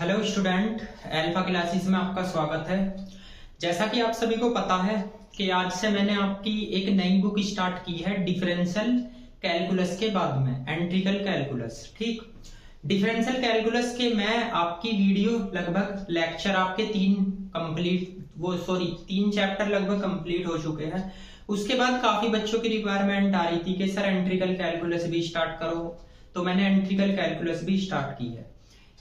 Hello student, alpha classes में आपका स्वागत है। जैसा कि आप सभी को पता है कि आज से मैंने आपकी एक नई बुक स्टार्ट की है डिफरेंशियल कैलकुलस के बाद में एंट्रिकल कैलकुलस। ठीक, डिफरेंशियल कैलकुलस के मैं आपकी वीडियो लगभग लेक्चर आपके तीन चैप्टर लगभग कंप्लीट हो चुके हैं। उसके बाद काफी बच्चों की रिक्वायरमेंट आ रही थी कि सर एंट्रिकल कैलकुलस भी स्टार्ट करो, तो मैंने एंट्रिकल कैलकुलस भी स्टार्ट की है।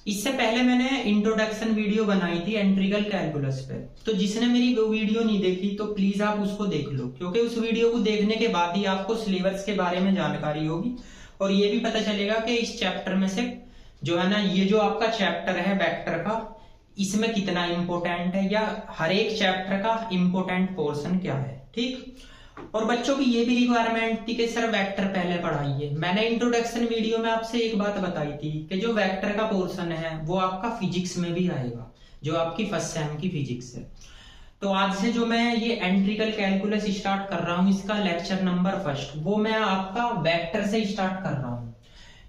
इससे पहले मैंने इंट्रोडक्शन वीडियो बनाई थी एंट्रिकल कैलकुलस पे, तो जिसने मेरी वो वीडियो नहीं देखी तो प्लीज आप उसको देख लो, क्योंकि उस वीडियो को देखने के बाद ही आपको सिलेबस के बारे में जानकारी होगी और ये भी पता चलेगा कि इस चैप्टर में से जो है ना, ये जो आपका चैप्टर है वेक्टर का, इसमें कितना इंपॉर्टेंट है या हर एक चैप्टर का इंपॉर्टेंट पोर्शन क्या है। ठीक, और बच्चों की ये भी रिक्वायरमेंट थी कि सर वेक्टर पहले पढ़ाइए। मैंने इंट्रोडक्शन वीडियो में आपसे एक बात बताई थी कि जो वेक्टर का पोर्शन है वो आपका फिजिक्स में भी आएगा, जो आपकी फर्स्ट सेम की फिजिक्स है। तो आज से जो मैं ये एंट्रिकल कैलकुलस स्टार्ट कर रहा हूँ, इसका लेक्चर नंबर फर्स्ट, वो मैं आपका वेक्टर से स्टार्ट कर रहा हूँ।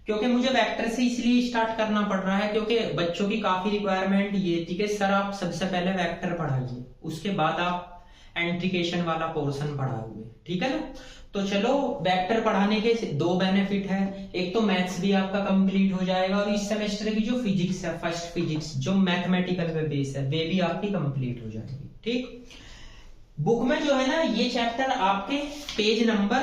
क्योंकि मुझे वेक्टर से इसलिए स्टार्ट करना पड़ रहा है क्योंकि बच्चों की काफी रिक्वायरमेंट ये थी कि सर आप सबसे पहले वेक्टर पढ़ाइए, उसके बाद आप एंट्रिकेशन वाला पोर्शन पढ़ाओगे। ठीक है ना, तो चलो वेक्टर पढ़ाने के दो बेनिफिट है। एक तो मैथ्स भी आपका कंप्लीट हो जाएगा और इस सेमेस्टर की जो फिजिक्स है, फर्स्ट फिजिक्स जो मैथमेटिकल पे बेस है, वे भी आपकी कंप्लीट हो जाएगी। ठीक, बुक में जो है ना ये चैप्टर आपके पेज नंबर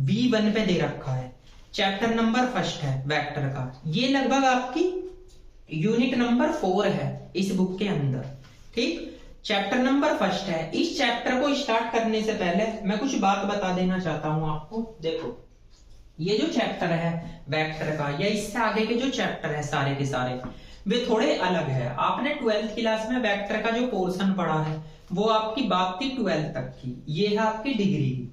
V1 पे दे रखा है, चैप्टर नंबर फर्स्ट है वेक्टर का। ये लगभग आपकी यूनिट नंबर 4 है इस बुक के अंदर। ठीक, चैप्टर नंबर फर्स्ट है। इस चैप्टर को स्टार्ट करने से पहले मैं कुछ बात बता देना चाहता हूं आपको। देखो, ये जो चैप्टर है वेक्टर का या इससे आगे के जो चैप्टर है सारे के सारे, वे थोड़े अलग है। आपने 12th क्लास में वेक्टर का जो पोर्शन पढ़ा है वो आपकी बात थी 12th तक की, ये है आपकी डिग्री।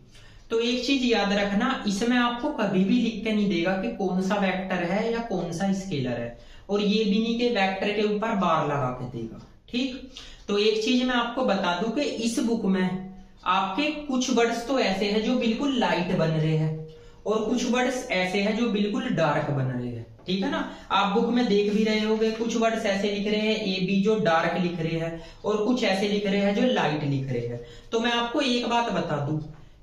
तो एक चीज याद रखना, इसमें आपको कभी भी लिख के नहीं देगा कि कौन सा वेक्टर है या कौन सा स्केलर है, और ये भी नहीं कि वेक्टर के ऊपर बार लगा के देगा। ठीक, तो एक चीज मैं आपको बता दूं कि इस बुक में आपके कुछ वर्ड्स तो ऐसे हैं जो बिल्कुल लाइट बन रहे हैं और कुछ वर्ड्स ऐसे हैं जो बिल्कुल डार्क बन रहे हैं। ठीक है ना, आप बुक में देख भी रहे होगे, कुछ वर्ड्स ऐसे लिख रहे हैं AB जो डार्क लिख रहे हैं और कुछ ऐसे लिख रहे हैं जो लाइट लिख रहे हैं। तो मैं आपको एक बात बता दूं,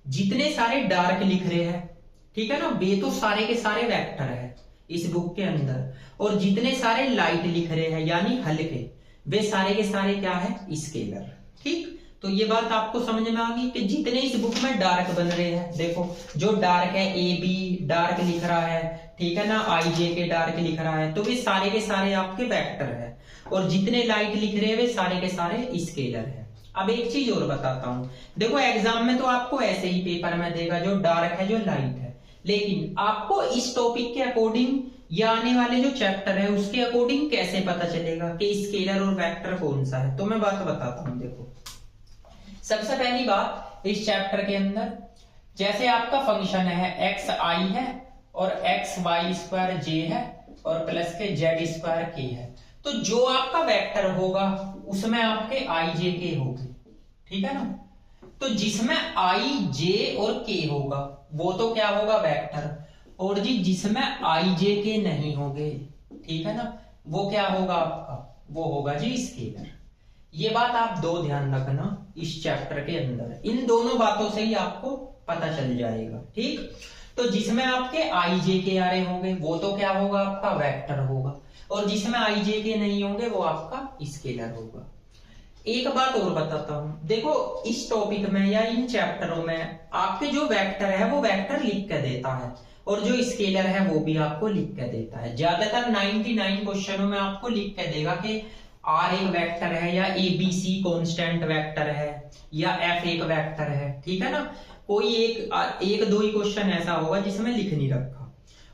जितने सारे डार्क लिख रहे हैं, ठीक है ना, वे तो सारे के सारे वेक्टर है इस बुक के अंदर, और जितने सारे लाइट लिख रहे हैं यानी हल्के, वे सारे के सारे क्या है, स्केलर। ठीक, तो ये बात आपको समझ में आ गई कि जितने इस बुक में डार्क बन रहे हैं, देखो जो डार्क है AB डार्क लिख रहा है, ठीक है ना, IJ डार्क लिख रहा है, तो वे सारे के सारे आपके वेक्टर है, और जितने लाइट लिख रहे हैं वे सारे के सारे स्केलर है। अब एक चीज और बताता हूं, देखो एग्जाम में तो आपको ऐसे ही पेपर में देगा जो डार्क है जो लाइट है, लेकिन आपको इस टॉपिक के अकॉर्डिंग या आने वाले जो चैप्टर है उसके अकॉर्डिंग कैसे पता चलेगा कि स्केलर और वेक्टर कौन सा है। तो मैं बात बताता हूं। देखो, सबसे पहली बात, इस चैप्टर के अंदर जैसे आपका फंक्शन है xi है और xy2j है और प्लस के z2k है, तो जो आपका वेक्टर होगा उसमें आपके ijk होगी। ठीक है ना, तो जिसमें i, j और k होगा वो तो क्या होगा, वेक्टर, और जी जिसमें IJK नहीं होंगे, ठीक है ना, वो क्या होगा आपका, वो होगा जी स्केलर। ये बात आप दो ध्यान रखना इस चैप्टर के अंदर, इन दोनों बातों से ही आपको पता चल जाएगा। ठीक, तो जिसमें आपके IJK आ रहे होंगे वो तो क्या होगा, आपका वेक्टर होगा, और जिसमें IJK नहीं होंगे वो आपका स्केलर होगा। एक बात और बताता हूं, देखो इस टॉपिक में या इन चैप्टरों में आपके जो वेक्टर है वो वेक्टर लिख के देता है, और जो स्केलर है वो भी आपको लिख के देता है। ज्यादातर 99 क्वेश्चनों में आपको लिख के देगा कि R एक वेक्टर है या ABC कांस्टेंट वेक्टर है या F एक वेक्टर है। ठीक है ना, कोई एक दो ही क्वेश्चन ऐसा होगा जिसमें लिख नहीं रखा,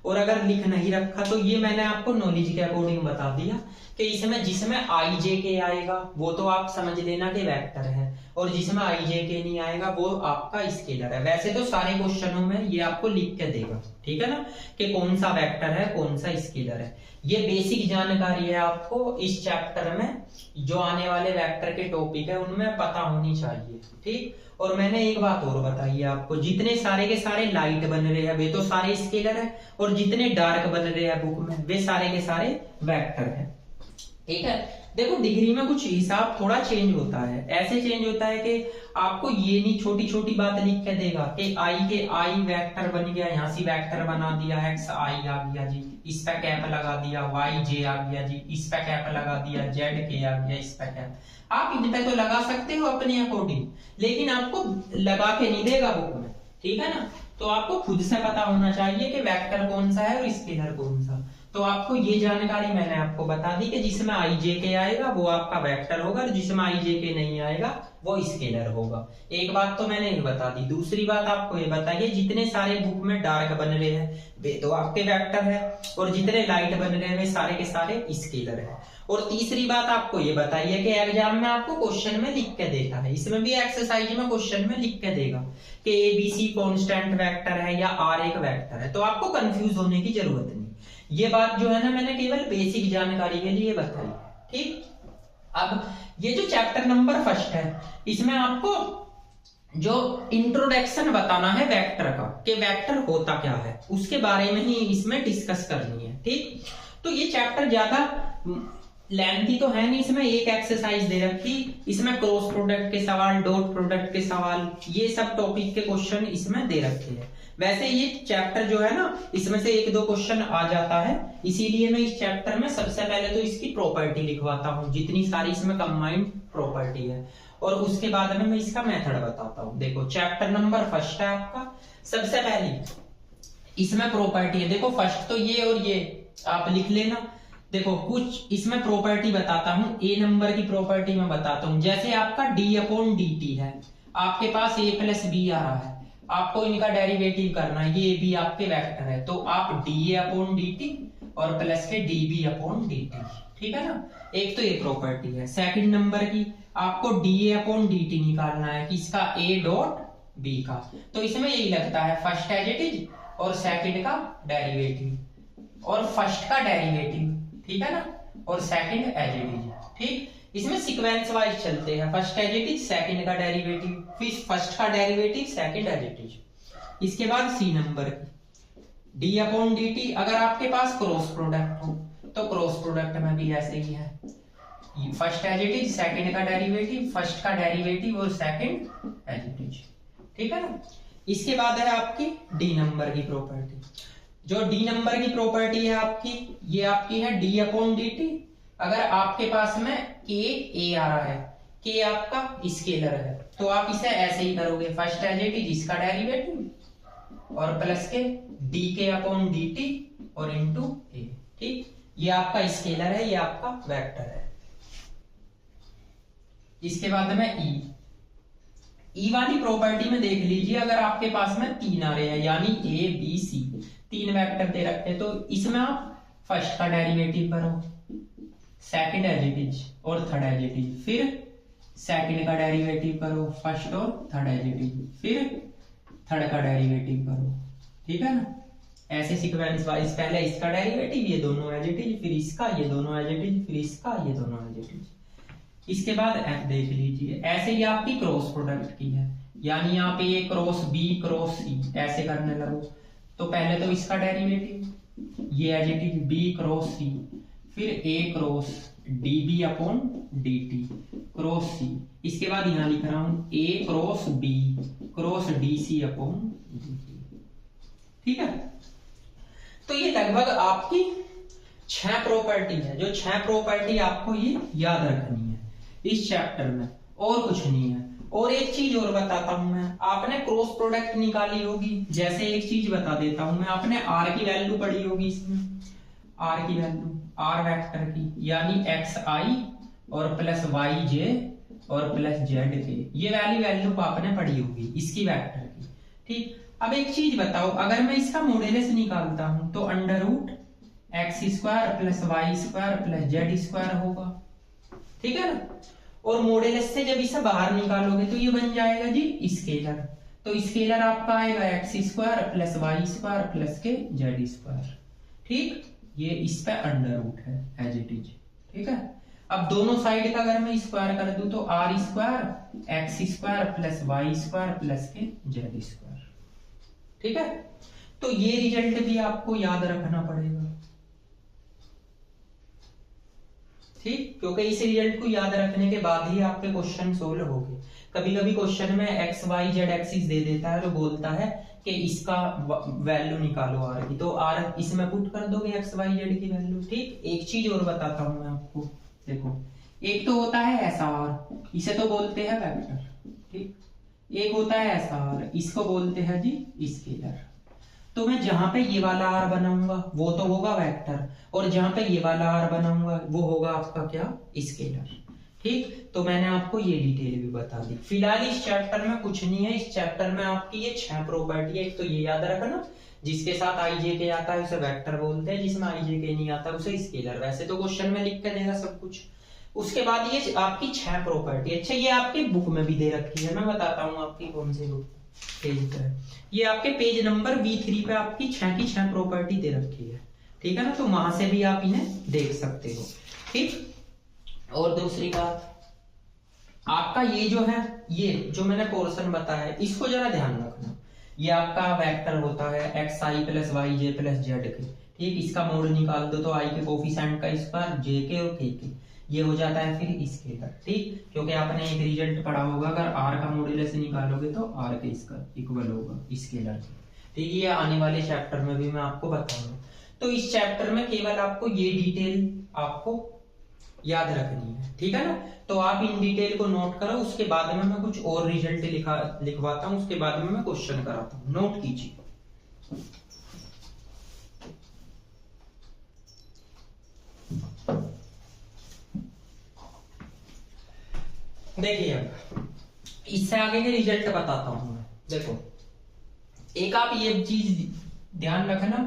और अगर लिख नहीं रखा तो ये मैंने आपको नॉलेज के अकॉर्डिंग बता दिया कि इसमें जिसमें IJK आएगा वो तो आप समझ लेना कि वेक्टर है, और जिसमें IJK नहीं आएगा वो आपका स्केलर है। वैसे तो सारे क्वेश्चनों में ये आपको लिख के देगा, ठीक है ना, कि कौन सा वेक्टर है कौन सा स्केलर है। ये बेसिक जानकारी है आपको इस चैप्टर में, जो आने वाले वेक्टर के टॉपिक है उनमें पता होनी चाहिए। ठीक, और मैंने एक बात और बताई है आपको, जितने सारे के सारे लाइट बन रहे हैं वे तो सारे स्केलर है, और जितने डार्क बन रहे हैं बुक में वे सारे के सारे वेक्टर है। ठीक है। देखो डिग्री में कुछ हिसाब थोड़ा चेंज होता है, ऐसे चेंज होता है कि आपको ये नहीं छोटी छोटी बात लिख के देगा कि आई के आई वेक्टर बन गया, यहाँ से वेक्टर बना दिया, एक्स आई आ गया जी, इस पे कैप लगा दिया, वाई जे आ गया जी, इस पे कैप लगा दिया, जेड के आ गया, इस पे कैप। आप इन पे तो लगा सकते हो अपने अकॉर्डिंग, लेकिन आपको लगा के नहीं देगा बुक में, ठीक है ना। तो आपको खुद से पता होना चाहिए कि वेक्टर कौन सा है और स्केलर कौन सा। तो आपको ये जानकारी मैंने आपको बता दी कि जिसमें आई जे के आएगा वो आपका वेक्टर होगा, और जिसमें आई जे के नहीं आएगा वो स्केलर होगा। एक बात तो मैंने ये बता दी। दूसरी बात आपको ये बताइए, जितने सारे बुक में डार्क बन रहे हैं वे तो आपके वेक्टर है, और जितने लाइट बन रहे हैं वे सारे के सारे स्केलर है। और तीसरी बात आपको ये बताइए कि एग्जाम में आपको क्वेश्चन में लिख के देता है, इसमें भी एक्सरसाइज में क्वेश्चन में लिख के देगा कि एबीसी कांस्टेंट वेक्टर है या आर एक वेक्टर है, तो आपको कंफ्यूज होने की जरूरत नहीं। ये बात जो है ना मैंने केवल बेसिक जानकारी के लिए बताई, ठीक। अब ये जो चैप्टर नंबर फर्स्ट है, इसमें आपको जो इंट्रोडक्शन बताना है वेक्टर का, कि वेक्टर होता क्या है, उसके बारे में ही इसमें डिस्कस करनी है, ठीक। तो ये चैप्टर ज्यादा लेंथी तो है नहीं, इसमें एक एक्सरसाइज दे रखी, इसमें क्रॉस प्रोडक्ट के सवाल, डॉट प्रोडक्ट के सवाल, ये सब टॉपिक के क्वेश्चन इसमें दे रखे हैं। वैसे ये चैप्टर जो है ना, इसमें से एक दो क्वेश्चन आ जाता है, इसीलिए मैं इस चैप्टर में सबसे पहले तो इसकी प्रॉपर्टी लिखवाता हूँ, जितनी सारी इसमें कंबाइंड प्रॉपर्टी है, और उसके बाद में मैं इसका मेथड बताता हूँ। देखो चैप्टर नंबर फर्स्ट है आपका, सबसे पहली इसमें प्रॉपर्टी है। देखो फर्स्ट तो ये और ये आप लिख लेना। देखो कुछ इसमें प्रॉपर्टी बताता हूं, ए नंबर की प्रॉपर्टी में बताता हूं। जैसे आपका डी अपॉन डी टी है, आपके पास ए प्लस बी आ रहा है, आपको इनका डेरिवेटिव करना है, ये भी आपके वेक्टर है, तो आप D A upon D T और प्लस के D B upon D T, ठीक है ना। एक तो ये प्रॉपर्टी है। सेकंड नंबर की आपको D A upon D T निकालना है, किसका, ए डॉट बी का। तो इसमें यही लगता है फर्स्ट एज इट इज और सेकंड का डेरिवेटिव, और फर्स्ट का डेरिवेटिव, ठीक है ना, और सेकंड एज इट इज, ठीक। इसमें सीक्वेंस वाइज चलते हैं, first as it is, second का डेरिवेटिव, फिर फर्स्ट का derivative, second as it is. इसके बाद सी नंबर की डी अपॉन डी टी, अगर आपके पास क्रॉस प्रोडक्ट हो तो क्रॉस प्रोडक्ट में भी ऐसे ही है, first as it is, second का डेरिवेटिव, फर्स्ट का डेरिवेटिव और सेकंड एज इट इज, ठीक है ना। इसके बाद है आपकी डी नंबर की प्रॉपर्टी। जो डी नंबर की प्रॉपर्टी है आपकी, ये आपकी है डी अपॉन डी टी। अगर आपके पास में के ए आ रहा है, के आपका स्केलर है, तो आप इसे ऐसे ही करोगे, फर्स्ट एज इट इज इसका डेरिवेटिव और प्लस के डी के अपॉन डी टी और इनटू ए, ठीक। ये आपका स्केलर है, ये आपका वेक्टर है। इसके बाद में ई वाली प्रॉपर्टी में देख लीजिए, अगर आपके पास में तीन आ रहे हैं, यानी ए बी सी, तीन वेक्टर दे रखे हैं, तो इसमें आप फर्स्ट का डेरिवेटिव करो, सेकंड एज इट इज और थर्ड एज इट इज, फिर सेकंड का डेरिवेटिव करो, फर्स्ट और थर्ड एज इट इज, फिर थर्ड का डेरिवेटिव करो, ठीक है ना। ऐसे सीक्वेंस वाइज, पहले इसका डेरिवेटिव, ये दोनों एज इट इज, फिर इसका, ये दोनों एज इट इज, फिर इसका, ये दोनों एज इट इज। इसके बाद एफ देख लीजिए, ऐसे ही आपकी क्रॉस प्रोडक्ट की है, यानी आप A cross B cross C ऐसे करने लगो, तो पहले तो इसका डेरिवेटिव, ये as it is B cross C, फिर A cross D B upon D T cross C. इसके बाद यहां लिख रहा हूं A cross B cross D C upon D T, ठीक है। तो ये लगभग आपकी 6 प्रॉपर्टी है, जो 6 प्रॉपर्टी आपको ये याद रखनी है इस चैप्टर में, और कुछ नहीं है। और एक चीज और बताता हूं मैं, आपने क्रॉस प्रोडक्ट निकाली होगी, जैसे एक चीज बता देता हूं मैं, आपने आर की वैल्यू पढ़ी होगी इसमें, आर की वैल्यू, आर वेक्टर की, यानी एक्स आई और प्लस वाई जे और प्लस जेड के, ये वाली वैल्यू आपने पढ़ी होगी इसकी वेक्टर की, ठीक। अब एक चीज बताओ, अगर मैं इसका मॉड्यूलस निकालता हूं तो under root x square plus y square plus z square होगा, ठीक है ना। और मॉड्यूलस से जब इसे बाहर निकालोगे तो ये बन जाएगा जी स्केलर, तो स्केलर आपका आएगा x square plus y square plus के जेड स्क्वायर, ठीक। ये इस पे अंडर रूट है एज इट इज, ठीक है। अब दोनों साइड का अगर मैं स्क्वायर कर दूं तो r square x square plus y square plus के जेड स्क्वायर, ठीक है। तो ये रिजल्ट भी आपको याद रखना पड़ेगा, ठीक, क्योंकि इस रिजल्ट को याद रखने के बाद ही आपके क्वेश्चन सोल्व होंगे। कभी कभी क्वेश्चन में एक्स वाई जेड एक्सिस दे देता है तो बोलता है कि इसका वैल्यू निकालो आर की, तो आर इसमें पुट कर दोगे एक्स वाई जेड की वैल्यू। ठीक, एक चीज और बताता हूं मैं आपको, देखो एक तो होता है ऐसा आर, इसे तो बोलते हैं वेक्टर। ठीक, एक होता है ऐसा आर, इसको बोलते हैं जी स्केलर। तो मैं जहां पे ये वाला आर बनाऊंगा वो तो होगा वेक्टर, और जहां पे ये वाला आर बनाऊंगा वो होगा आपका क्या, स्केलर। ठीक, तो मैंने आपको ये डिटेल भी बता दी। फिलहाल इस चैप्टर में कुछ नहीं है, इस चैप्टर में आपकी ये 6 प्रॉपर्टी है। एक तो ये याद रखना, जिसके साथ आई जे के आता है उसे वेक्टर बोलते हैं, जिसमें आई जे के नहीं आता उसे स्केलर। वैसे तो क्वेश्चन में लिख के देगा सब कुछ। उसके बाद ये आपकी 6 प्रॉपर्टी। अच्छा, ये आपकी बुक में भी दे रखी है, मैं बताता हूँ आपकी कौन सी बुक पेज पे। ये आपके पेज नंबर V3 पे आपकी 6 की 6 प्रॉपर्टी दे रखी है। ठीक है ना, तो वहां से भी आप इन्हें देख सकते हो। ठीक, और दूसरी बात, आपका ये जो है, ये जो मैंने पोर्शन बताया है इसको जरा ध्यान रखना। ये आपका वेक्टर होता है x I plus Y J plus Z के। ठीक, इसका मोड निकाल दो तो आई के कोफिशिएंट का स्क्वायर, जे के और के, ये हो जाता है फिर स्केलर। ठीक, क्योंकि आपने एक रिजल्ट पढ़ा होगा, अगर आर का मॉड्यूलस निकालोगे तो आर के इसका इक्वल होगा स्केलर। ठीक, ये आने वाले चैप्टर में भी मैं आपको बताऊंगा। तो इस चैप्टर में केवल आपको ये डिटेल आपको याद रखनी है। ठीक है ना, तो आप इन डिटेल को नोट करो, उसके बाद में मैं कुछ और रिजल्ट लिखवाता हूं, उसके बाद में मैं क्वेश्चन कराता हूं, नोट कीजिए। देखिए, अब इससे आगे के रिजल्ट बताता हूं मैं। देखो, एक आप ये चीज ध्यान रखना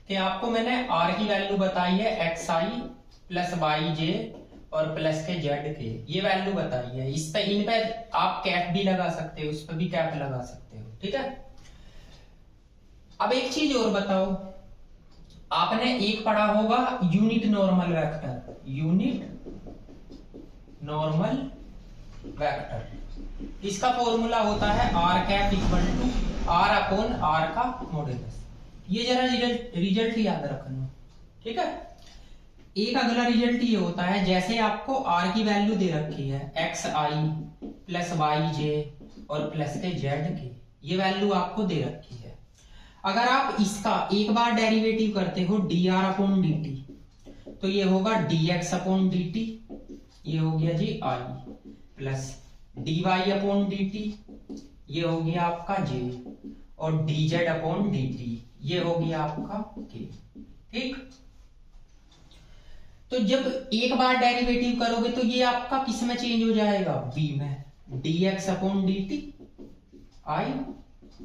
कि आपको मैंने आर की वैल्यू बताई है x I plus Y J और प्लस के जेड के, ये वैल्यू बताई है। इस पे इन पे आप कैप भी लगा सकते हो, उस पर भी कैप लगा सकते हो। ठीक है, अब एक चीज और बताओ, आपने एक पढ़ा होगा unit normal vector, unit normal vector. इसका फॉर्मूला होता है r cap equal to r upon r का मॉड्यूलस। ये जरा रिजल्ट याद रखना। ठीक है, एक अगला रिजल्ट ये होता है, जैसे आपको आर की वैल्यू दे रखी है x I plus Y J और प्लस के जेड के, ये वैल्यू आपको दे रखी है। अगर आप इसका एक बार डेरिवेटिव करते हो D R upon D T, तो ये होगा D x upon D T, ये हो गया जी I, plus D Y upon D T, ये हो गया आपका जे, और D Z upon D T, ये हो गया आपका के। ठीक, तो जब एक बार डेरिवेटिव करोगे तो ये आपका किस में चेंज हो जाएगा, v में, d x upon D t i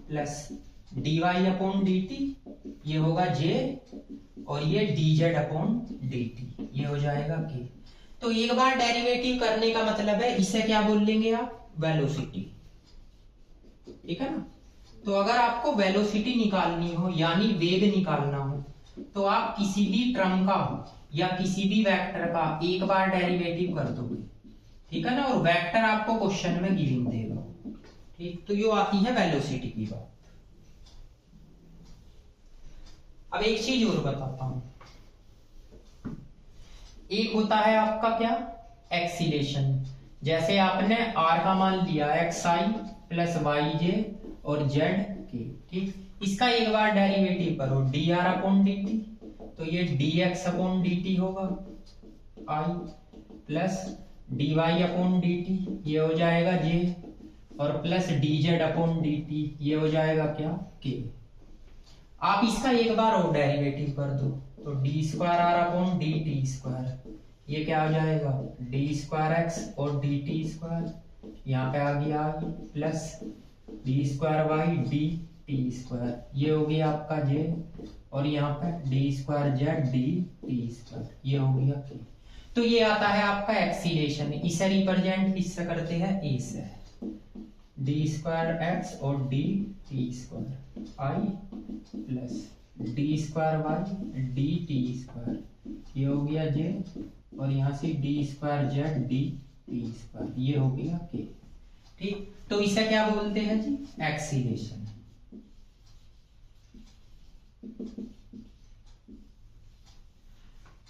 plus D Y upon D T, ये होगा j, और ये d Z upon D T, ये हो जाएगा k। तो एक बार डेरिवेटिव करने का मतलब है, इसे क्या बोल लेंगे आप, वेलोसिटी। ठीक है ना, तो अगर आपको वेलोसिटी निकालनी हो यानी वेग निकालना हो, तो आप किसी भी टर्म का या किसी भी वेक्टर का एक बार डेरिवेटिव कर दोगे। ठीक है ना, और वेक्टर आपको क्वेश्चन में गिवन देगा। ठीक, तो ये आती है वेलोसिटी की बात। अब एक चीज और बताता हूं, एक होता है आपका क्या, एक्सीलेशन। जैसे आपने आर का मान लिया X I plus Y J और जेड के। ठीक, इसका एक बार डेरिवेटिव करो D are upon D T, तो ये D x upon D T होगा I, plus D Y upon D T, ये हो जाएगा जे, और plus D Z upon D T, ये हो जाएगा क्या, के। आप इसका एक बार और डेरिवेटिव कर दो, तो D square R upon D T square, ये क्या हो जाएगा, डी स्क्वायर एक्स और डी टी स्क्वायर, यहाँ पे आ गया I, plus D square Y D T square, ये हो गया आपका जे, और यहाँ पे D square Z D T square, ये हो गया के। तो ये आता है आपका एक्सीलेशन। इसे रिप्रेजेंट किससे करते हैं, ए से, डी स्क्वायर एक्स और D T square I plus D square Y D T square, ये हो गया जे, और यहाँ से D square Z D T square, ये हो गया के। ठीक, तो इसे क्या बोलते हैं जी, एक्सीलेशन।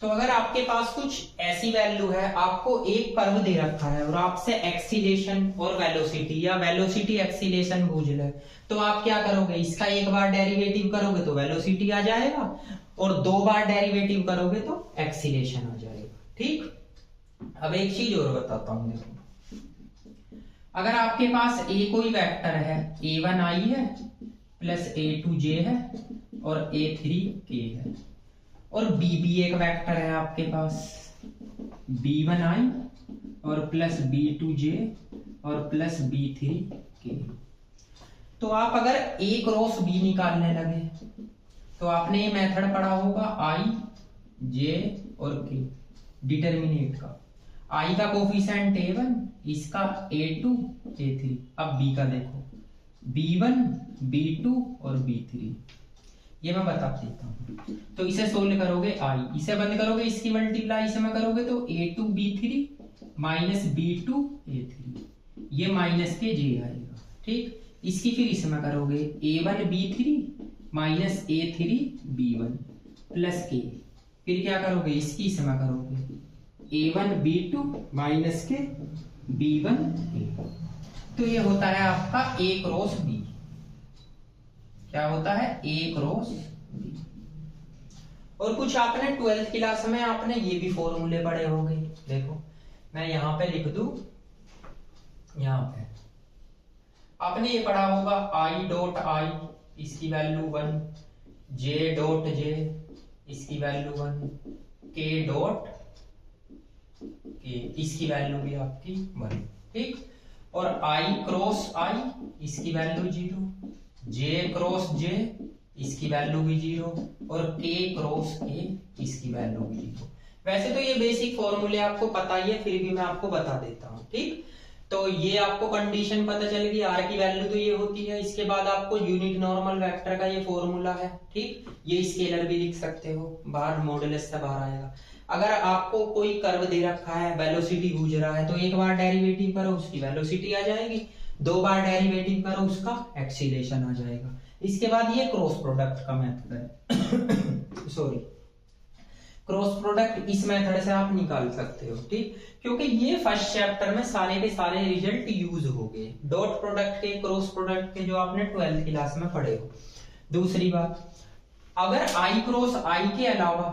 तो तो अगर आपके पास कुछ ऐसी वैल्यू है, आपको एक कर्व दे रखा है और आपसे एक्सीलेशन और वेलोसिटी या वेलोसिटी एक्सीलेशन पूछ ले, तो आप क्या करोगे, इसका एक बार डेरिवेटिव करोगे तो वेलोसिटी आ जाएगा और 2 बार डेरिवेटिव करोगे तो एक्सीलेशन आ जाएगा। ठीक, अब एक चीज और बताता हूं। देखो, अगर आपके पास ए कोई वेक्टर है, a1i है प्लस a2j है और a3k है, और b भी एक वेक्टर है आपके पास, b1i और प्लस b2j और प्लस b3k, तो आप अगर a क्रॉस b निकालने लगे तो आपने ये मेथड पढ़ा होगा i, j और k डिटरमिनेट का। i का कोफिशिएंट a1, इसका a2, a3। अब b का देखो, b1, b2 और b3, ये मैं बता देता हूँ। तो इसे सोल्व करोगे i, इसे बंद करोगे, इसकी मल्टीप्लाई इसे में करोगे तो a2 b3 minus b2 a3, ये माइनस के j आएगा। ठीक, इसकी फिर इसमें करोगे a1 b3 minus a3 b1 plus k, फिर क्या करोगे, इसकी इसमें करोगे a1 b2 माइनस के b1 a, तो ये होता है आपका a क्रॉस b। क्या होता है, a क्रॉस b। और कुछ आपने 12th क्लास में आपने ये भी फॉर्मूले पढ़े होंगे। देखो मैं यहां पे लिख दूं, यहां पे आपने ये पढ़ा होगा i डॉट i इसकी वैल्यू 1, j डॉट j इसकी वैल्यू 1, k डॉट k इसकी वैल्यू भी आपकी 1। ठीक, और i क्रॉस i इसकी वैल्यू 0, j क्रॉस j इसकी वैल्यू भी 0 और k क्रॉस k इसकी वैल्यू भी 0। वैसे तो ये बेसिक फॉर्मूले आपको पता ही है, फिर भी मैं आपको बता देता हूँ। ठीक, तो ये आपको कंडीशन पता चल गई, r की वैल्यू तो ये होती है। इसके बाद आपको यूनिट नॉर्मल वेक्टर का ये फॉर्मूला है। ठीक, ये स्केलर भी लिख सकते हो, बाहर मॉडुलस से बाहर आएगा। अगर आपको कोई कर्व दे रखा है, वेलोसिटी पूछ रहा है, तो एक बार डेरिवेटिव करो उसकी वेलोसिटी आ जाएगी, 2 बार डेरिवेटिव करो उसका एक्सीलेशन आ जाएगा। इसके बाद ये क्रॉस प्रोडक्ट का मेथड है सॉरी, क्रॉस प्रोडक्ट इस मेथड से आप निकाल सकते हो। ठीक, क्योंकि ये फर्स्ट चैप्टर में सारे के सारे रिजल्ट यूज हो गए, डॉट प्रोडक्ट के, क्रॉस प्रोडक्ट के, जो आपने 12th क्लास में पढ़े हो। दूसरी बात, अगर i क्रॉस i के अलावा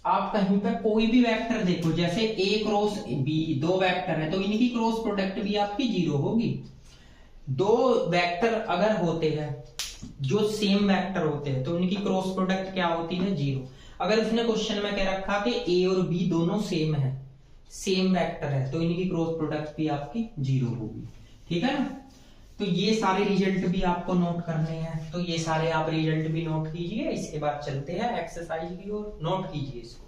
आप कहीं पे कोई भी वेक्टर देखो, जैसे a क्रॉस b 2 वेक्टर है, तो इनकी क्रॉस प्रोडक्ट भी आपकी 0 होगी। 2 वेक्टर अगर होते हैं जो सेम वेक्टर होते हैं तो उनकी क्रॉस प्रोडक्ट क्या होती है, 0। अगर उसने क्वेश्चन में कह रखा कि a और b दोनों सेम है, सेम वेक्टर है, तो इनकी क्रॉस प्रोडक्ट भी आपकी 0 होगी। ठीक है ना, तो ये सारे रिजल्ट भी आपको नोट करने हैं, तो ये सारे आप रिजल्ट भी नोट कीजिए। इसके बाद चलते हैं एक्सरसाइज की ओर, नोट कीजिए इसको।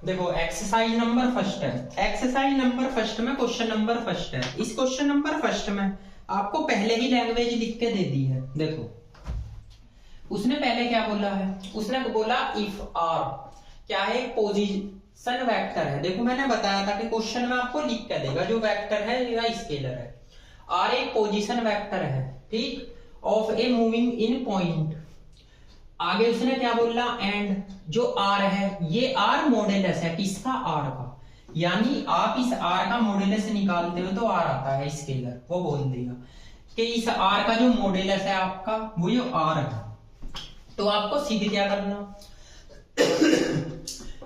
देखो एक्सरसाइज नंबर फर्स्ट है, एक्सरसाइज नंबर फर्स्ट में क्वेश्चन नंबर फर्स्ट है। इस क्वेश्चन नंबर फर्स्ट में आपको पहले ही लैंग्वेज लिख के दे दी है। देखो उसने पहले क्या बोला है, उसने बोला इफ आर क्या है, पोजीशन वेक्टर है। देखो मैंने बताया था कि क्वेश्चन में आपको लिख के देगा जो वेक्टर है या स्केलर है। आर एक पोजीशन वेक्टर है, ठीक, of a moving in point. आगे उसने क्या बोला, एंड जो आर है ये आर मॉडुलस है किसका, आर का, यानी आप इस आर का मॉडुलस निकालते हो तो आर आता है स्केलर, वो बोल देगा कि इस आर का जो मॉडुलस है आपका वो ये आर है। तो आपको सिद्ध क्या करना,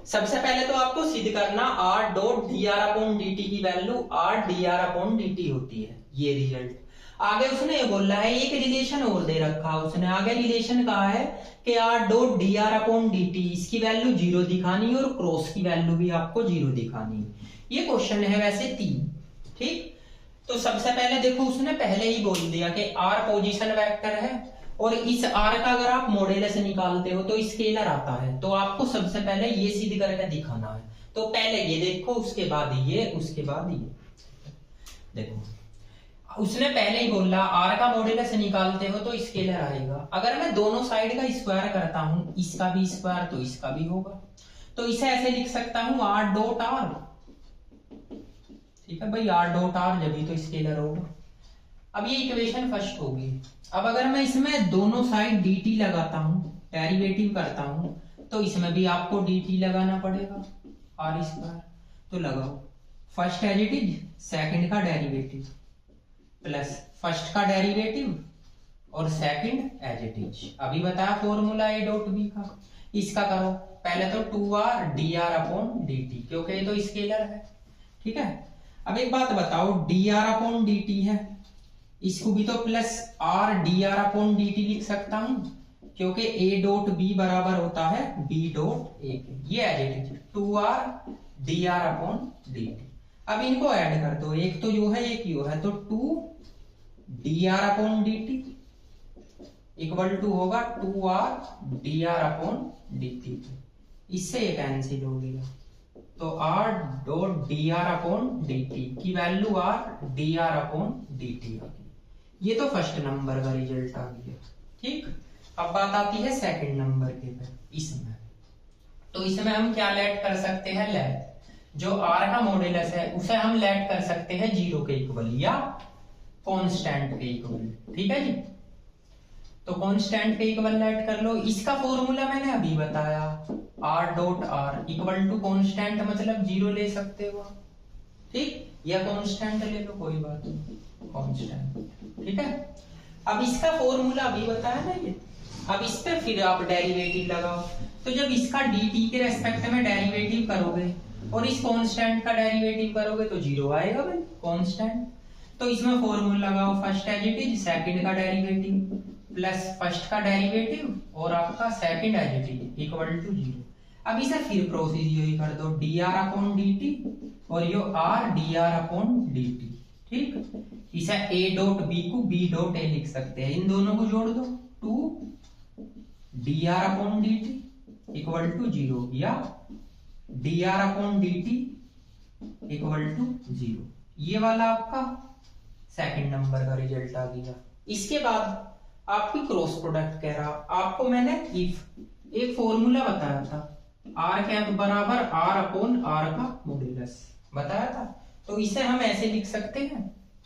सबसे पहले तो आपको सिद्ध करना r dot d are upon D t की value r d are upon D t होती है, ये रिजल्ट। आगे उसने ये बोला है एक रिलेशन और दे रखा, उसने आगे रिलेशन कहा है कि are dot d are upon D T, इसकी वैल्यू 0 दिखानी है और क्रॉस की वैल्यू भी आपको 0 दिखानी है। ये क्वेश्चन है वैसे 3, ठीक। तो सबसे पहले देखो उसने पहले ही बोल दिया कि आर पोजीशन वेक्टर है और इस आर का अगर आप मॉडुलस निकालते हो तो स्केलर आता है, तो आपको सबसे पहले ये सिद्ध करके दिखाना है। तो पहले ये देखो, उसके बाद ये, उसके बाद ये। देखो उसने पहले ही बोला आर का मॉडुलस निकालते हो तो स्केलर आएगा। अगर मैं दोनों साइड का स्क्वायर करता हूं, इसका भी स्क्वायर तो इसका भी होगा, तो इसे ऐसे लिख सकता हूं आर डॉट आर, ठीक है भाई, आर डॉट आर जब भी तो स्केलर होगा। अब ये इक्वेशन फर्स्ट होगी। अब अगर मैं इसमें दोनों साइड dt लगाता हूं, डेरिवेटिव करता हूं, तो इसमें भी आपको dt लगाना पड़ेगा आर स्क्वायर। तो लगाओ, first as it is, second का डेरिवेटिव प्लस फर्स्ट का डेरिवेटिव और सेकंड एज इट इज। अभी बताया फॉर्मूला ए डॉट बी का, इसका करो पहले तो 2r dr अपॉन dt, क्योंकि ये तो स्केलर है। ठीक है, अब एक बात बताओ, dr अपॉन dt है, इसको भी तो plus r dr upon dt लिख सकता हूं, क्योंकि a डॉट b बराबर होता है b डॉट a के। ये as it is 2r dr upon dt। अब इनको ऐड कर दो, एक तो यो है एक यो है, तो 2 dr upon dt equal to होगा 2r dr अपॉन dt। इससे ये कैंसिल हो गया, तो r dot dr upon dt की value r dr upon dt आ गई। ये तो फर्स्ट नंबर का रिजल्ट आ गया। ठीक, अब बात आती है सेकंड नंबर के पे। इसमें तो इसमें हम क्या लेट कर सकते हैं, लेट जो r का मॉड्यूलस है उसे हम लेट कर सकते हैं 0 के इक्वल या कांस्टेंट के इक्वल। ठीक है जी, तो कांस्टेंट के इक्वल लेट कर लो। इसका फॉर्मूला मैंने अभी बताया, r dot r equal to constant मतलब 0 ले सकते हो, ठीक, या कांस्टेंट ले लो, कोई बात नहीं, कांस्टेंट। ठीक है, अब इसका फॉर्मूला अभी बताया ना ये। अब इस पे फिर आप डेरिवेटिव लगाओ, तो जब इसका dt के रेस्पेक्ट में डेरिवेटिव करोगे और इस कांस्टेंट का डेरिवेटिव करोगे तो 0 आएगा भाई, कांस्टेंट। तो इसमें फॉर्मूला लगाओ, first as it is, second का डेरिवेटिव प्लस फर्स्ट का डेरिवेटिव और आपका second as it is equal to 0। अब इसे फिर प्रोसेस यही कर दो, dr अपॉन dt और यो r dr अपॉन dt। ठीक, इसे a डॉट b को b डॉट a लिख सकते हैं, इन दोनों को जोड़ दो, 2 dr upon dt equal to 0 या dr upon dt equal to 0। ये वाला आपका सेकंड नंबर का रिजल्ट आ गया। इसके बाद आपकी क्रॉस प्रोडक्ट कह रहा, आपको मैंने इफ एक फॉर्मूला बताया था, r कैप बराबर r अपॉन r का मॉड्यूलस बताया था, तो इसे हम ऐसे लिख सकते हैं,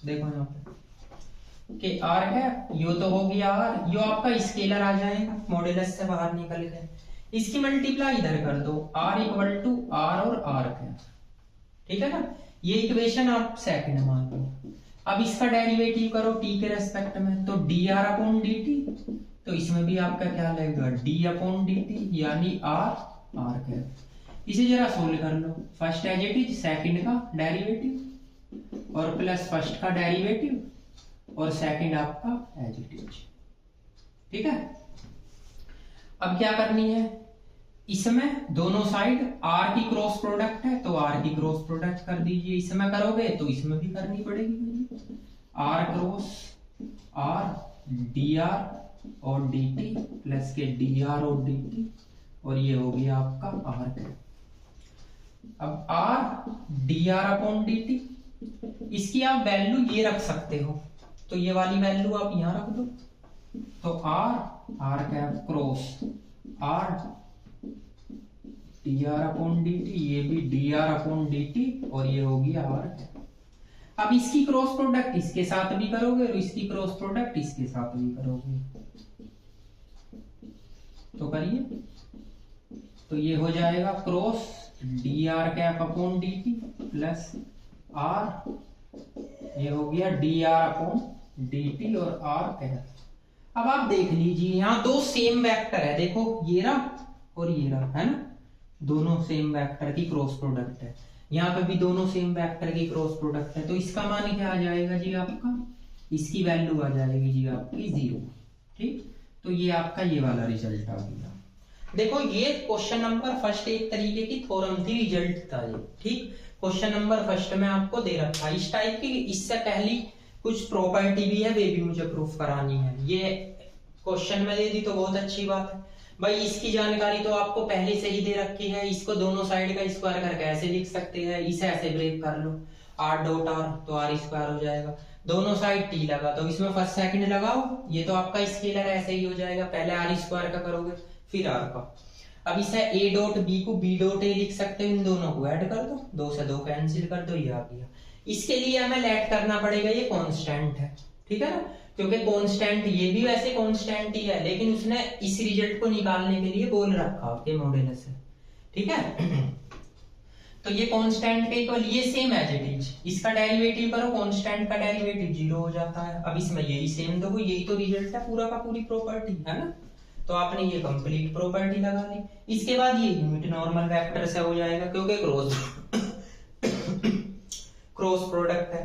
देखो यहाँ पे कि r कैप यो तो हो गया r, यो आपका स्केलर आ जाएगा मॉड्यूलस से बाहर निकल गए, इसकी मल्टीप्लाई इधर कर दो, r इक्वल टू r और r कैप। ठीक है ना, ये इक्वेशन आप सेकंड मान लो। अब इसका डेरिवेटिव करो t के रेस्पेक्ट में, तो dr अपॉन dt, तो इसमें भी आपका क्या लगेगा d अपॉन dt यानी r कैप। इसे जरा सोल्व कर लो, first as it is, second का डेरिवेटिव और प्लस फर्स्ट का डेरिवेटिव और सेकंड आपका एज इट इज। ठीक है, अब क्या करनी है, इसमें दोनों साइड r की क्रॉस प्रोडक्ट है तो r की क्रॉस प्रोडक्ट कर दीजिए, इसमें करोगे तो इसमें भी करनी पड़ेगी, r क्रॉस r dr और dt प्लस के dr और dt और ये हो गया आपका r कैप। अब r dr अपॉन dt, इसकी आप वैल्यू ये रख सकते हो, तो ये वाली वैल्यू आप यहां रख दो, तो r cap cross r dr upon dt, ये भी dr अपॉन dt और ये होगी r कैप। अब इसकी क्रॉस प्रोडक्ट इसके साथ भी करोगे और इसकी क्रॉस प्रोडक्ट इसके साथ भी करोगे, तो करिए, तो ये हो जाएगा cross dr cap upon dt plus r, ये हो गया dr अपॉन dt और r कैप। अब आप देख लीजिए यहाँ दो सेम वेक्टर है, देखो ये रहा और ये रहा, है ना, दोनों सेम वेक्टर की क्रॉस प्रोडक्ट है, यहाँ पे भी दोनों सेम वेक्टर की क्रॉस प्रोडक्ट है, तो इसका मान क्या आ जाएगा जी आपका, इसकी वैल्यू आ जाएगी जी आपकी 0। ठीक, तो ये आपका ये वाला रिजल्ट आ गया। देखो ये क्वेश्चन नंबर फर्स्ट एक तरीके की थ्योरम थी, रिजल्ट था ये। ठीक, क्वेश्चन नंबर फर्स्ट में आपको दे रखा इस टाइप की, इससे पहली कुछ प्रॉपर्टी भी है, वे भी मुझे प्रूफ करानी है। ये क्वेश्चन में दे दी तो बहुत अच्छी बात है भाई, इसकी जानकारी तो आपको पहले से ही दे रखी है। इसको दोनों साइड का स्क्वायर करके ऐसे लिख सकते हैं, इसे ऐसे ब्रेक कर लो, r डॉट r तो r स्क्वायर हो जाएगा, दोनों साइड t लगा तो इसमें फर्स्ट सेकंड लगाओ, ये तो आपका स्केलर ऐसे ही हो जाएगा, पहले r स्क्वायर का करोगे फिर r का। अब इसे a डॉट b को b डॉट a लिख सकते हो, इन दोनों को ऐड कर दो, 2 से 2 कैंसिल कर दो, ये आ गया। इसके लिए हमें लेट करना पड़ेगा ये कांस्टेंट है, ठीक है ना, क्योंकि कांस्टेंट ये भी वैसे कांस्टेंट ही है, लेकिन उसने इस रिजल्ट को निकालने के लिए बोल रखा आपके मॉड्यूलस है, ठीक है। तो ये कांस्टेंट के इक्वल, ये सेम एज इट इज, इसका डेरिवेटिव करो, कांस्टेंट का डेरिवेटिव 0 हो जाता है। अब इसमें यही सेम देखो, यही तो रिजल्ट है पूरा का पूरी प्रॉपर्टी है ना, तो आपने ये कंप्लीट प्रॉपर्टी लगा ली। इसके बाद ये यूनिट नॉर्मल वेक्टर से हो जाएगा, क्योंकि क्रॉस प्रोडक्ट है,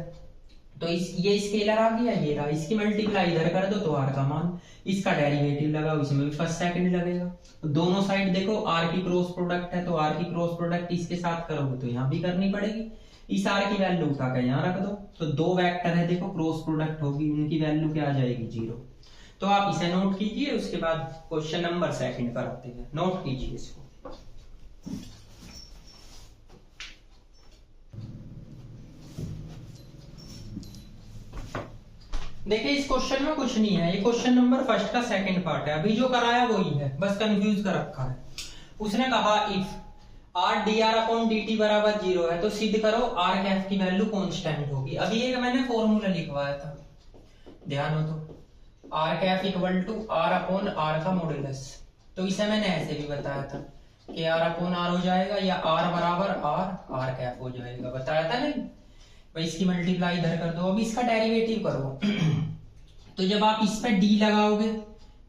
तो ये स्केलर आ गया, ये रहा, इसकी मल्टीप्लाई इधर कर दो तो आर का मान, इसका डेरिवेटिव लगाओ, इसमें भी फर्स्ट सेकंड लगेगा, तो दोनों साइड देखो आर की क्रॉस प्रोडक्ट है, तो आर की क्रॉस प्रोडक्ट इसके साथ करोगे तो यहाँ भी करनी पड़ेगी, इस आर की वैल्यू उठा कर यहाँ रख दो, तो दो वेक्टर है देखो क्रॉस प्रोडक्ट होगी, उनकी वैल्यू क्या आ जाएगी 0। तो आप इसे नोट कीजिए, उसके बाद क्वेश्चन नंबर सेकंड कराते हैं, नोट कीजिए इसको। देखिए इस क्वेश्चन में कुछ नहीं है, ये क्वेश्चन नंबर फर्स्ट का सेकंड पार्ट है, अभी जो कराया वही है, बस कंफ्यूज कर रखा है। उसने कहा if are d are upon D T बराबर 0 है तो सिद्ध करो आर कैफ की वैल्यू कांस्टेंट होगी। अभी ये मैंने फॉर्मूला लिखवाया था, ध्यान हो तो, r cap equal to r upon r का मॉड्यूलस, तो इसे मैंने ऐसे भी बताया था कि आर अपॉन आर हो जाएगा या आर बराबर आर आर कैफ हो जाएगा, बताया था नहीं भाई, इसकी मल्टीप्लाई इधर कर दो, अब इसका डेरिवेटिव करो तो जब आप इस पे डी लगाओगे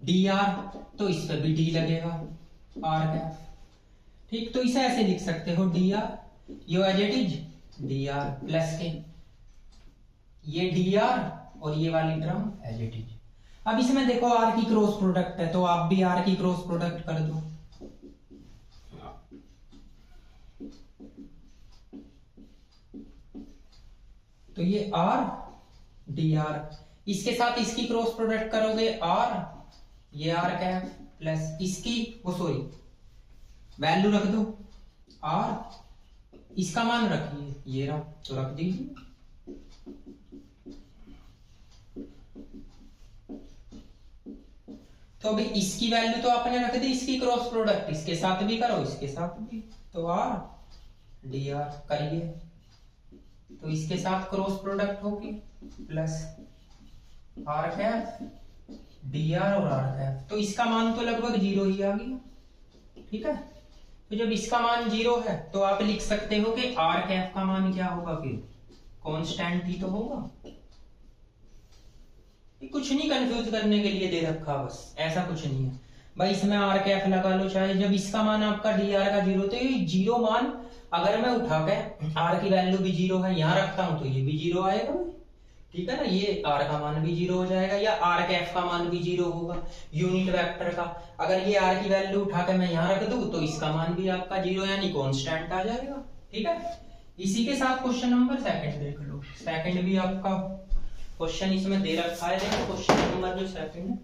डी आर, तो इस पे भी डी लगेगा आर कैफ, ठीक, तो इसे ऐसे लिख सकते हो डी आर यो as it is d r plus के ये डी आर और ये वाली टर्म एज इट इज। अब इसमें देखो आर की क्रॉस प्रोडक्ट है, तो आप भी आर की क्रॉस प्रोडक्ट कर दो, तो ये आर डी आर, इसके साथ इसकी क्रॉस प्रोडक्ट करोगे आर, ये आर कैफ प्लस इसकी वो सॉरी वैल्यू रख दो आर, इसका मान रखिए ये रहा, तो रख दीजिए, तो अभी इसकी वैल्यू तो आपने रख दी, इसकी क्रॉस प्रोडक्ट इसके साथ भी करो इसके साथ भी, तो आर डी आर करिए, तो इसके साथ क्रॉस प्रोडक्ट होगी plus r cap d r और आर कैफ, तो इसका मान तो लगभग 0 ही आ गया, ठीक है। तो जब इसका मान 0 है तो आप लिख सकते हो कि आर कैफ का मान क्या होगा, फिर कांस्टेंट ही तो होगा, कुछ नहीं कंफ्यूज करने के लिए दे रखा, बस ऐसा कुछ नहीं है भाई, इसमें आर कैफ लगा लो चाहे, जब इसका मान आपका डी आर का 0, तो ये 0 मान अगर मैं उठा के आर की वैल्यू भी 0 है यहाँ रखता हूं तो ये भी 0 आएगा, ठीक है ना, ये आर का मान भी 0 हो जाएगा, या आर कैफ का मान भी 0 होगा यूनिट वेक्टर का, अगर ये आर की वैल्यू उठा के मैं यहाँ रख दूं तो इसका मान भी आपका 0 यानी कांस्टेंट आ जाएगा, ठीक है। इसी के साथ क्वेश्चन नंबर सेकंड देख लो, सेकंड भी आपका क्वेश्चन इसमें दे रखा है, देखो क्वेश्चन नंबर जो सेकंड है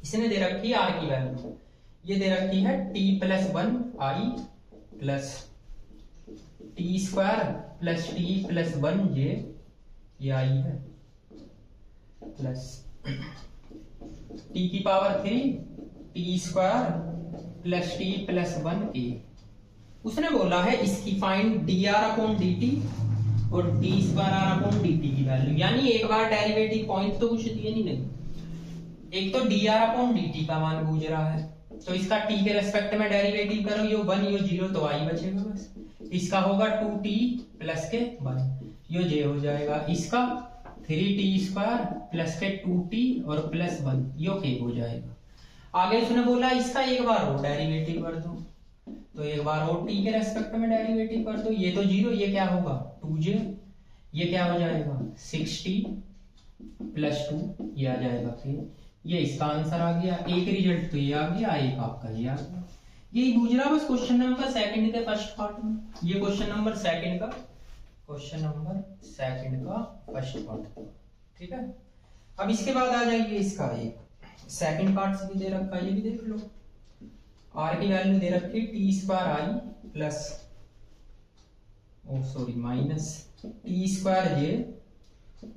इसने दे रखी है आर की वैल्यू, ये दे रखी है t+1 i plus T square plus t+1 j, ये आई है, प्लस t की power 3 t square plus t+1 a। उसने बोला है इसकी फाइंड dr अपॉन dt और d square r upon dt की वैल्यू, यानी एक बार डेरिवेटिव पॉइंट तो कुछ दिए नहीं, एक तो dr अपॉन dt का मान पूछ रहा है, तो इसका t के रेस्पेक्ट में डेरिवेटिव करो, यो 1 यो 0 तो i बचेगा बस, इसका होगा 2t प्लस के 1 यो j हो जाएगा, इसका 3t स्क्वायर प्लस के 2t और प्लस 1 यो k हो जाएगा। आगे उसने बोला इसका एक बार और डेरिवेटिव कर दो, तो एक बार और t के रेस्पेक्ट में डेरिवेटिव कर दो, ये तो 0, ये क्या होगा 2j, ये क्या हो जाएगा 6t प्लस 2 ये आ जाएगा, फिर ये इसका आंसर आ गया, एक रिजल्ट तो ये आ गया, एक आपका ये आ गया, यही पूछ रहा बस क्वेश्चन नंबर सेकंड के फर्स्ट पार्ट में, ये क्वेश्चन नंबर सेकंड का फर्स्ट पार्ट, ठीक है। अब इसके बाद आ जाइए इसका एक सेकंड पार्ट से भी दे रखा है, ये भी देख लो, आर की वैल्यू दे रखी T square I plus minus T square जे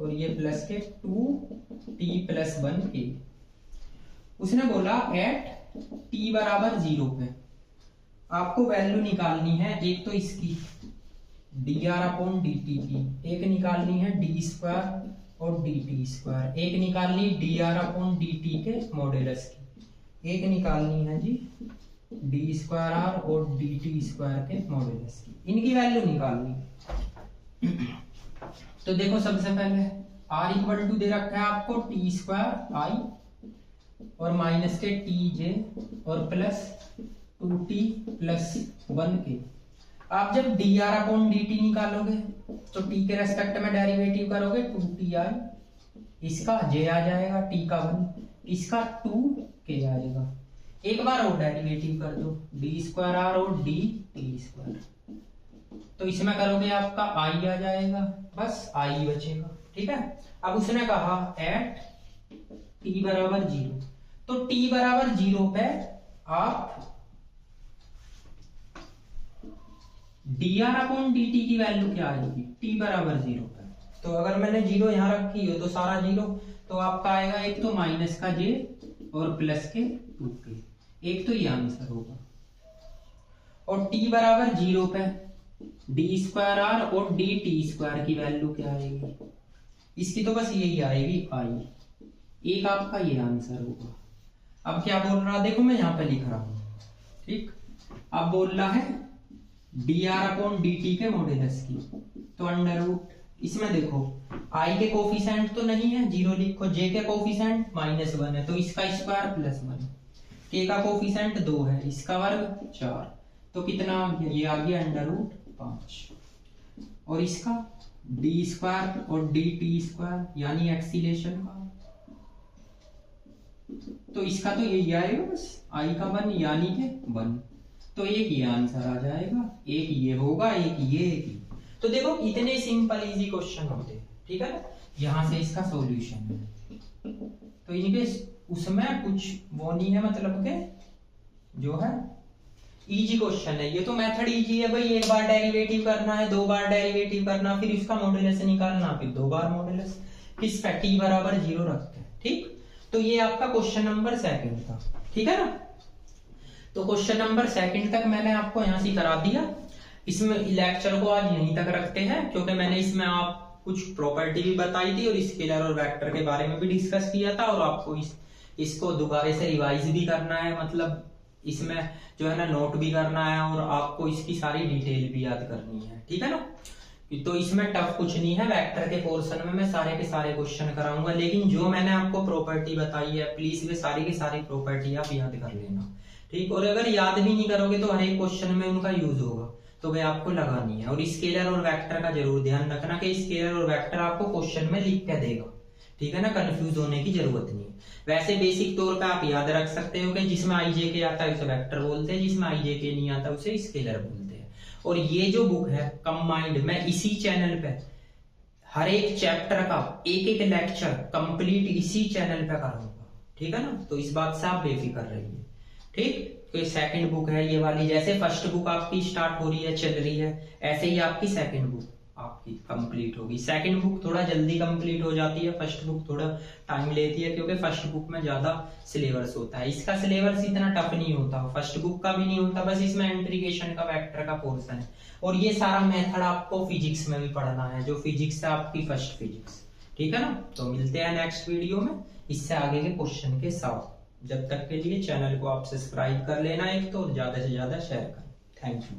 और ये प्लस के 2t+1 के। उसने बोला एट t बराबर 0 पे आपको वैल्यू निकालनी है, एक तो इसकी dr/dt की, एक निकालनी है डी स्क्वायर और dt स्क्वायर, एक निकालनी dr/dt के मॉड्यूलस की, एक निकालनी है जी डी स्क्वायर आर और dt स्क्वायर के मॉड्यूलस की, इनकी वैल्यू निकालनी। तो देखो सबसे पहले r इक्वल टू दे रखा है आपको टी स्क्वायर आई और माइनस के टी जे और प्लस 2t प्लस 1 के। आप जब dr/dt निकालोगे तो t के रेस्पेक्ट में डेरिवेटिव करोगे 2ti, इसका j आ जाएगा, t का 1, इसका 2k आएगा। एक बार और डेरिवेटिव कर दो डी स्क्वायर आर और डी टी स्क्वायर, तो इसमें करोगे आपका i आ जाएगा, बस i बचेगा। ठीक है, अब उसने कहा एट t बराबर 0, तो t बराबर 0 पे आप dr/dt की वैल्यू क्या आएगी t बराबर 0 पे। तो अगर मैंने 0 यहाँ रखी हो तो सारा 0, तो आपका आएगा एक तो माइनस का j और प्लस के 2k, एक तो ये आंसर होगा। और t बराबर 0 पे डी स्क्वायर आर और डी टी स्क्वायर की वैल्यू क्या आएगी, इसकी तो बस यही आएगी i, एक आपका ये आंसर होगा। अब क्या बोल रहा, देखो मैं यहाँ पे लिख रहा हूं, ठीक। अब बोल रहा है dr/dt के मॉड्यूलस की, तो अंडर रूट, इसमें देखो i के कोफिशिएंट तो नहीं है, 0 लिखो, j के कोफिशिएंट -1 है तो इसका स्क्वायर +1, k का कोफिशिएंट 2 है, इसका वर्ग 4, तो कितना ये आ गया अंडर रूट 5, और इसका डी स्क्वायर और डी टी स्क्वायर यानी एक्सीलेशन का, तो इसका तो यही आएगा बस i का 1 यानी के 1, तो एक ये आंसर आ जाएगा, एक ये होगा, एक ये, एक ये। तो देखो इतने सिंपल इजी क्वेश्चन होते हैं, ठीक है ना, यहाँ से इसका सॉल्यूशन है। तो इनके उसमें कुछ वो नहीं है, मतलब के जो है इजी क्वेश्चन है ये, तो मेथड इजी है भाई, एक बार डेरिवेटिव करना है, 2 बार डेरिवेटिव करना, फिर उसका मॉड्यूलस निकालना, फिर 2 बार मॉड्यूलस, किस पे t बराबर 0 रखते हैं, ठीक। तो ये आपका क्वेश्चन नंबर 2 था, ठीक है ना। तो क्वेश्चन नंबर 2 तक मैंने आपको यहाँ से करा दिया। इसमें लेक्चर को आज यहीं तक रखते हैं, क्योंकि मैंने इसमें आप कुछ प्रॉपर्टी भी बताई थी और स्केलर और वेक्टर के बारे में भी डिस्कस किया था, और आपको इसको दोबारा से रिवाइज भी करना है, मतलब इसमें जो है ना नोट भी करना है, और आपको इसकी सारी डिटेल भी याद करनी है, ठीक है ना। तो इसमें टफ कुछ नहीं है, वेक्टर के पोर्शन में मैं सारे के सारे क्वेश्चन कराऊंगा, लेकिन जो मैंने आपको प्रॉपर्टी बताई है प्लीज वे सारी की सारी प्रॉपर्टी आप याद कर लेना, ठीक। और अगर याद भी नहीं करोगे तो हर एक क्वेश्चन में उनका यूज होगा, तो वे आपको लगानी है। और स्केलर और वेक्टर का जरूर ध्यान रखना कि स्केलर और वेक्टर आपको क्वेश्चन में लिख के देगा, ठीक है ना, कंफ्यूज होने की जरूरत नहीं है। वैसे बेसिक तौर पे आप याद रख सकते हो कि जिसमें आई जे के आता है उसे वेक्टर बोलते हैं, जिसमें आई जे के नहीं आता उसे स्केलर बोलते हैं। और ये जो बुक है कंबाइंड, मैं इसी चैनल पे हर एक चैप्टर का एक एक लेक्चर कंप्लीट इसी चैनल पे कराऊंगा, ठीक है ना। तो इस बात से आप बेफिक्र रहिए, ठीक। तो सेकंड बुक है ये वाली, जैसे फर्स्ट बुक आपकी स्टार्ट हो रही है, चल रही है, ऐसे ही आपकी सेकंड बुक आपकी कंप्लीट होगी। सेकंड बुक थोड़ा जल्दी कंप्लीट हो जाती है, फर्स्ट बुक थोड़ा टाइम लेती है, क्योंकि फर्स्ट बुक में ज्यादा सिलेबस होता है। इसका सिलेबस इतना टफ नहीं होता, फर्स्ट बुक का भी नहीं होता, बस इसमें इंटीग्रेशन का वेक्टर का पोर्शन है, और ये सारा मेथड आपको फिजिक्स में भी पढ़ना है, जो फिजिक्स है आपकी फर्स्ट फिजिक्स, ठीक है ना। तो मिलते हैं नेक्स्ट वीडियो में इससे आगे के क्वेश्चन के साथ। जब तक के लिए चैनल को आप सब्सक्राइब कर लेना एक तो, और ज्यादा से ज्यादा शेयर करें। Thank you.